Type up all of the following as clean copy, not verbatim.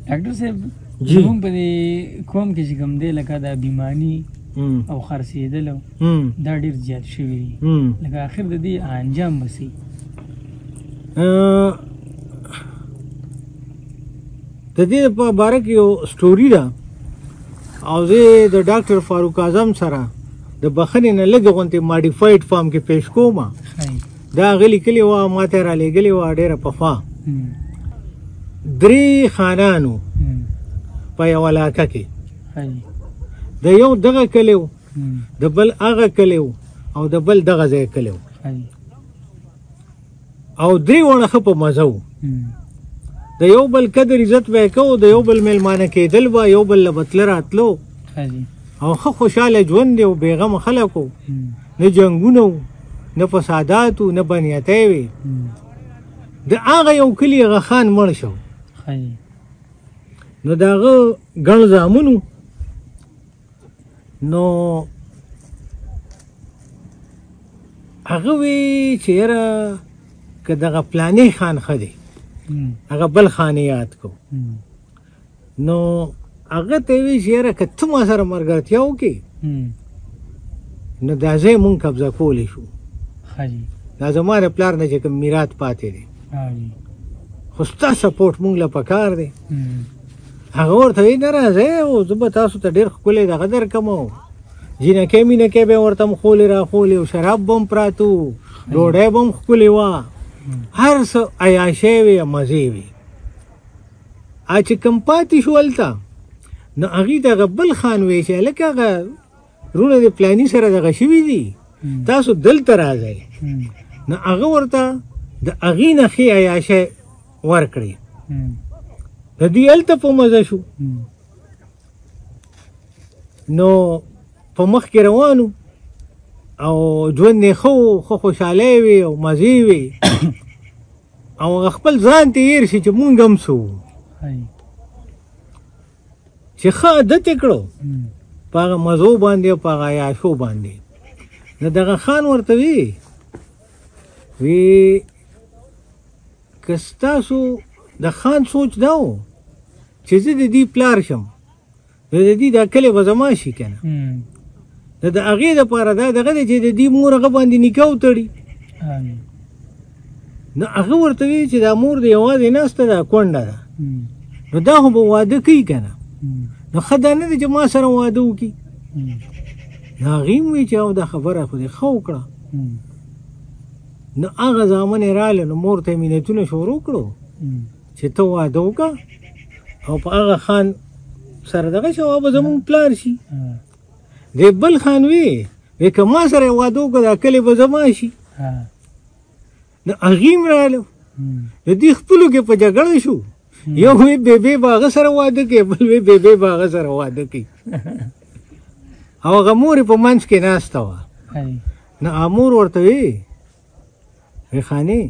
ډاکټر صاحب زموږ په دې قوم کې چې کوم دی لکه دا بیماني او خرڅېدل دا ډېر زیات شوي دي لکه آخر د دې انجام به څه د دې په باره کې یو سټوري ده او زه د ډاکټر فاروق اعظم سره د بخښنې نه لږ غوندې ماډیفاید فارم کې پیش کوم دا هغه لیکلې وه ما ته یې رالېږلې وه ډېره پخوا 3 خانانو په یوه علاقه کې د یو دغه کلی و د بل هغه کلی و او د بل دغه ځای کلی و او 3 واړه ښه په مزه و د یو بل قدر عزت به یې کوو د یو بل میلمانه کېدل به یو بل له به تله راتلو او ښه خوشحاله ژوند دی او بېغمه خلک وو نه جنګونه وو نه فسادات وو نه بنیتۍ وې د هغه یو کلي هغه خان مړ شو نو د هغه ګڼ زامن وو نو هغه وی چې یاره که دغه پلانې خان ښه دی هغه بل خان یاد کو نو هغه ته وی چې یاره که ته ما سره ملګرتیا وکړې نو دا ځای مونږ قبضه کولی شو دا زما د پلار نه چې کوم میراث پاتې دی خو ستا سپورټ مونږ له پکار دی هغه ورته وی نه راځئ او زه به تاسو ته ډېر ښکلی دغه درکم او جینکۍ مینکۍ به یې ورته مخولې راخولې او شراب به هم پراته وو ډوډۍ به هم ښکلې وه هر څه عیاشۍ وې مزې وې چې کوم پاتې شو هلته نو هغې دغه بل خان وی چې هلکه هغه رونه د پلاني سره دغه شوي دي تاسو دلته راځئ نو هغه ورته د هغې نه ښې عیاشۍ ورکړې د دوی هلته په مزه شو نو په مخ کې روانو او ژوند یې ښه و ښه خوشحالۍ وې او مزې وې او خپل ځان ته هېر شي چې مونږ هم څه وو چې ښه عادت یې کړو په هغه مزو باندې او په هغه عیاشو باندې نو دغه خان ورته وی که ستاسو د خان سوچ دا و چې زه د دې پلار شم نو د دې دا کلی به زما شي که نه نو د هغې دپاره دا دغه دی چې د دې مور هغه باندې نکاح وتړي نو هغه ورته وی چې دا مور د یوازې ناسته ده کونډه ده نو دا خو به واده کوي که نه نو ښه دا نه دی چې ما سره واده وکړي نو هغې هم وی چې او دا خبره خو دې ښه وکړه نو هغه زامن یې راغله نو مور ته یې مینتونه شروع کړو چې ته واده وکړه او په هغه خان سره دغه شي او به زمونږ پلار شي دی بل خان وی که ما سره یې واده وکړه دا کلی به زما شي نو هغې هم راغله د دې خپلو کې په جګړه شو یو وی بیبی به هغه سره واده کوي بل وی بیبی به هغه سره واده کوي او هغه مور یې په منځ کې ناسته وه نو مور ورته وی خانې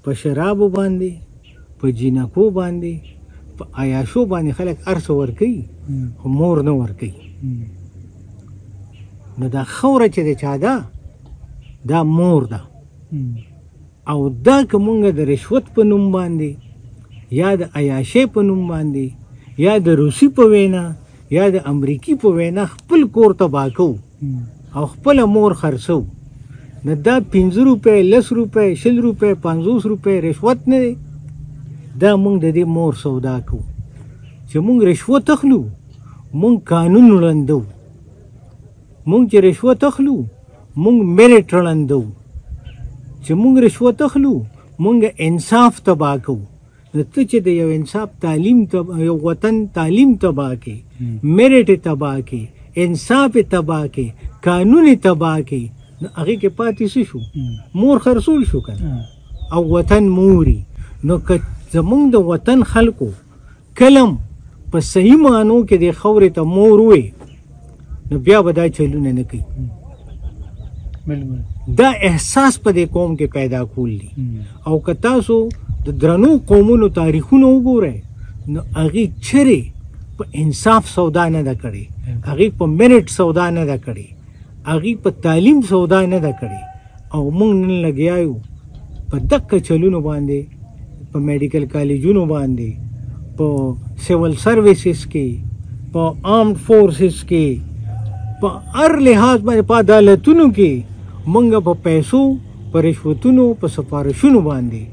په شرابو باندې په جینکو باندې په عیاشو باندې خلک هر څه ورکوي خو مور نه ورکوي نو دا خوره چې د چا ده دا مور ده او دا که مونږ د رشوت په نوم باندې یا د عیاشۍ په نوم باندې یا د روسي په وینا یا د امریکي په وینا خپل کور تباه کوو او خپله مور خرڅو نو دا 5 روپۍ 10 روپۍ 20 روپۍ 50 روپۍ رشوت نه دی دا مونږ د دې مور سودا کوو چې مونږ رشوت اخلو مونږ قانون ړندو مونږ چې رشوت اخلو مونږ میرټ ړندو چې مونږ رشوت اخلو مونږ انصاف تباه کوو نو ته چې د یو انصاف تعلیم یو وطن تعلیم تباه کې میرټ تباه کې انصاف تباه کې قانون تباه کې نو هغې کې پاتې څه شو مور خرڅول شو که او وطن موري نو که زمونږ د وطن خلکو کلم په صحیح معنو کې د خورې ته مور وې نو بیا به دا چلونه نه کوي دا احساس په دې قوم کې پیدا کول دي او که تاسو د درنو قومونو تاریخونه وګورئ نو هغې چرې په انصاف سودا نه ده کړې هغې په میرټ سودا نه ده کړې هغې په تعلیم سودا نه ده کړې او موږ نن لګیا یو په دقه چلونو باندې په میډیکل کالجونو باندې، په سیول سرویسز کې، په آرمډ فورسز کې، په هر لحاظ باندې، په عدالتونو کې موږ په پیسو، په رشوتونو، په سفارشونو باندې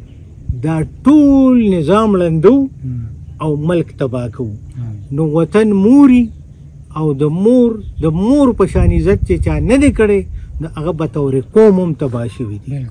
دا ټول نظام ړندو او ملک تباه کوو. نو وطن موري او د مور په شان عزت چې چا نه دی کړی، نو هغه به طور قوم هم تباه شوي دي.